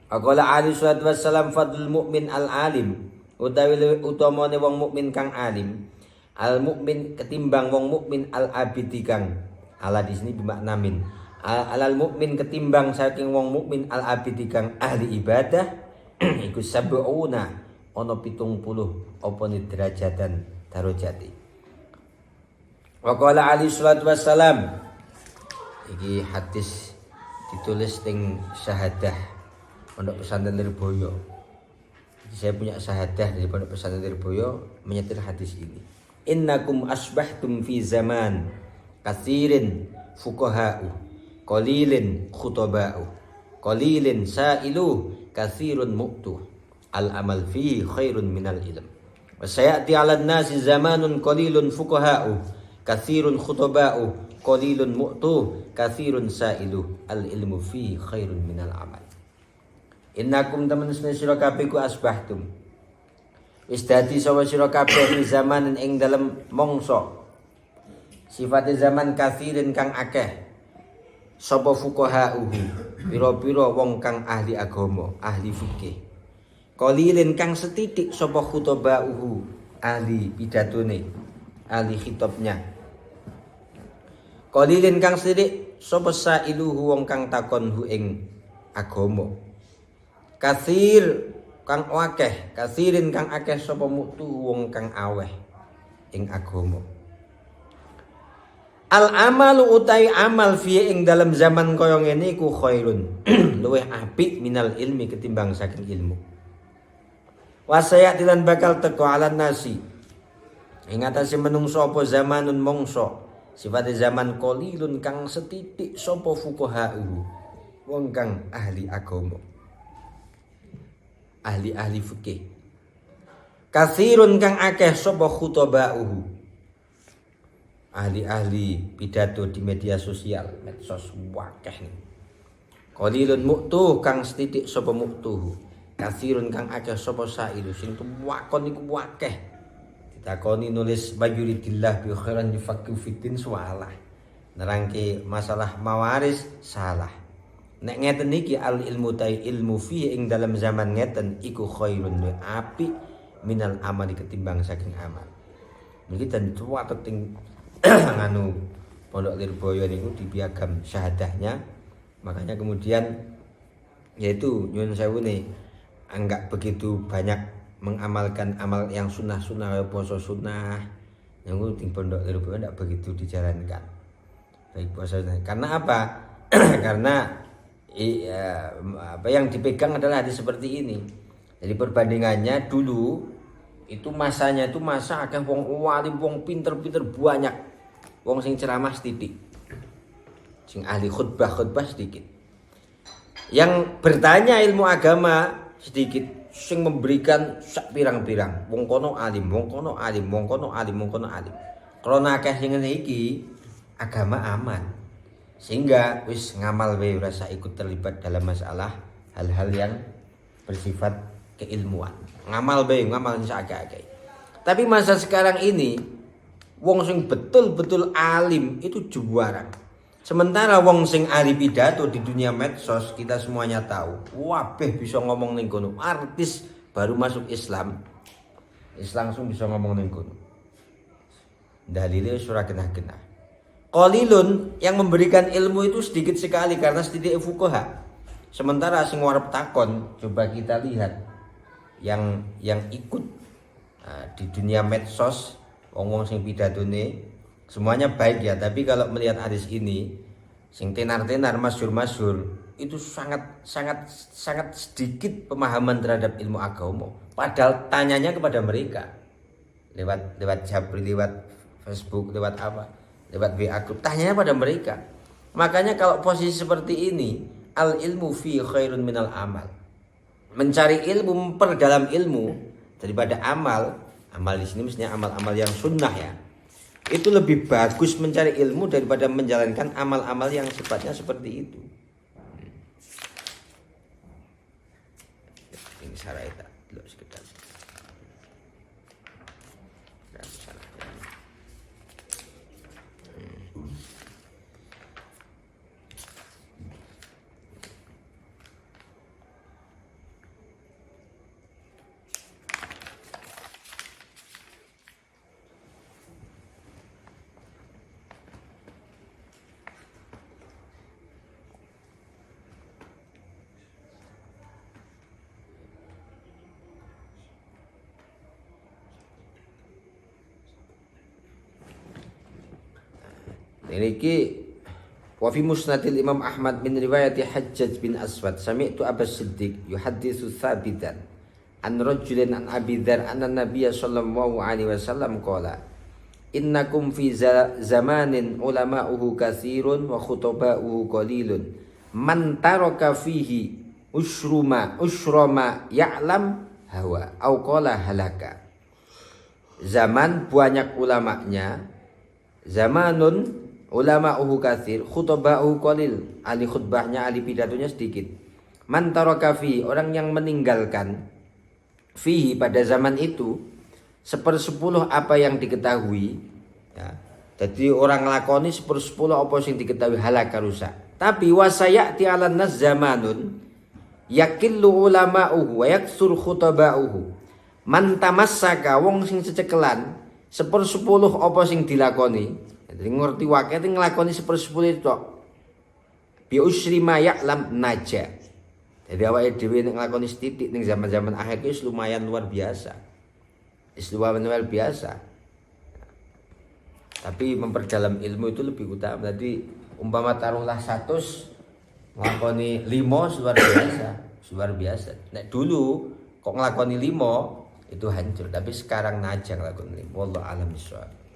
Waqala alaihi salatu wassalam fadlul mukmin al-alim. Utawi utamane wong mukmin kang alim. Al mukmin ketimbang wong mukmin al abidi kang ala di sini bermakna min. Al mukmin ketimbang saking wong mukmin al abidi kang ahli ibadah iku sab'una ana 70 apa ni derajatan darajati. Wa qala ali sallallahu wasallam iki hadis ditulis ning syahadah Pondok Pesantren Lirboyo. Saya punya syahadah dari Pondok Pesantren Lirboyo menyetir hadis ini. Innakum asbahtum fi zaman kathirin fuqaha'u qalilin khutaba'u qalilin sa'ilu kathirun mu'tu al amal fihi khairun minal ilm wa sayati 'alan nasi zamanun qalilun fuqaha'u kathirun khutaba'u qalilun mu'tu kathirun sa'ilu al ilmu fihi khairun minal amal. Innakum temen sira kabeh ku asbahtum wis dadi sapa sira kabeh di zaman ing dalem mangsa sifate zaman kafirin kang akeh sapa fuqahauhu pira-pira wong kang ahli agama ahli fikih qalilin kang setitik sapa khutabauhu ahli pidatone ahli khitabnya qalilin kang sithik sapa sailuhu wong kang takonhu ing agama kathir kang akeh kathirin kang akeh sapa mutu wong kang aweh ing agama. Al amalu utai amal fi ing dalam zaman kaya ngene iku khairun luwih apik minal ilmi ketimbang saking ilmu. Wasaya dilan bakal teko alan nasi ing atase menungso apa zamanun mongso sifate zaman qalilun kang setitik sapa fuqahau wong kang ahli agama. Ahli-ahli fikih. Katsirun kang akeh sapa khutabauhu. Ahli-ahli pidato di media sosial, medsos wakeh. Qalilun mu'tuh kang setitik sapa mu'tuh. Katsirun kang akeh sapa sailu sing tuwakon iku wakeh. Ditakoni nulis bayuridillah bi khairan yufaqqihu fiddin salah. Nerangke masalah mawaris salah. Nek ngeten iki al ilmu tai ilmu fi ing dalam zaman ngeten iku khairun wa api minal amali ketimbang saking amal. Niki ten cuwatet ing nganu Pondok Lirboyo niku di piagam syahadahnya. Makanya kemudian yaitu nyuwun sewu nih enggak begitu banyak mengamalkan amal yang sunnah-sunnah puasa sunnah. Yang di Pondok Lirboyo enggak begitu dijalankan. Baik puasa karena apa? Karena apa yang dipegang adalah hadis seperti ini. Jadi perbandingannya dulu itu masanya itu masa akeh wong alim wong pinter-pinter banyak. Wong sing ceramah sithik. Sing ahli khutbah sedikit. Yang bertanya ilmu agama sedikit, sing memberikan sak pirang-pirang. Wong kono alim, wong kono alim, wong kono alim, wong kono alim. Karena akeh sing ngene iki agama aman. Sehingga wis ngamal wae rasa ikut terlibat dalam masalah hal-hal yang bersifat keilmuan. Ngamal bae, ngamal sakake. Tapi masa sekarang ini wong sing betul-betul alim itu juara. Sementara wong sing ahli pidato di dunia medsos kita semuanya tahu. Wabeh bisa ngomong ning kono. Artis baru masuk Islam langsung bisa ngomong ning kono. Dalile surah genah-genah. Qalilun yang memberikan ilmu itu sedikit sekali karena sedikit fuqaha. Sementara sing warep takon, coba kita lihat yang ikut di dunia medsos, wong sing pidatone semuanya baik ya, tapi kalau melihat hadis ini sing tenar-tenar masyhur-masyhur itu sangat sedikit pemahaman terhadap ilmu agama. Padahal tanyanya kepada mereka lewat Jabri, lewat Facebook, lewat apa, lewat WA group, tanyanya pada mereka. Makanya kalau posisi seperti ini, al ilmu fi khairun minal amal. Mencari ilmu, memperdalam ilmu daripada amal. Amal di sini mestinya amal-amal yang sunnah ya. Itu lebih bagus mencari ilmu daripada menjalankan amal-amal yang sifatnya seperti itu. Ini syaraita dulu sekitar. Ini wa fi musnadil Imam Ahmad min riwayati Hajjaj bin Aswad sami'tu Abbas Siddiq yuhadditsu tsabitan an rajulin an Abi Dzar anna Nabiy sallallahu alaihi wasallam qala innakum fi zamanin ulama'uhu katsirun wa khutaba'uhu qalilun man taraka fihi usrama ya'lam hawa au qala halaka. Zaman banyak ulamanya, zamanun ulama'uhu katsir, khutaba'uhu qalil, ahli khutbahnya, ahli pidatonya sedikit. Man taraka fi, orang yang meninggalkan fihi pada zaman itu 1/10 apa yang diketahui ya. Jadi orang nglakoni 1/10 apa sing diketahui halaka rusak. Tapi wasayati 'alan nas zamanun yakillu ulama'uhu wa yaksur khutaba'uhu. Man tamassaka, wong sing cecekelan 1/10 apa sing dilakoni. Jadi ngerti wakil itu ngelakoni 1/10 itu bi usri ma ya'lam naja. Jadi awake dhewe nek nglakoni setitik ning zaman-zaman akhir itu lumayan luar biasa. Luar biasa. Tapi memperdalam ilmu itu lebih utama. Jadi umpama taruhlah 100 nglakoni 5 luar biasa, luar biasa. Nek dulu kok nglakoni 5 itu hancur, tapi sekarang naja nglakoni 5. Wallahu a'lam bishawab.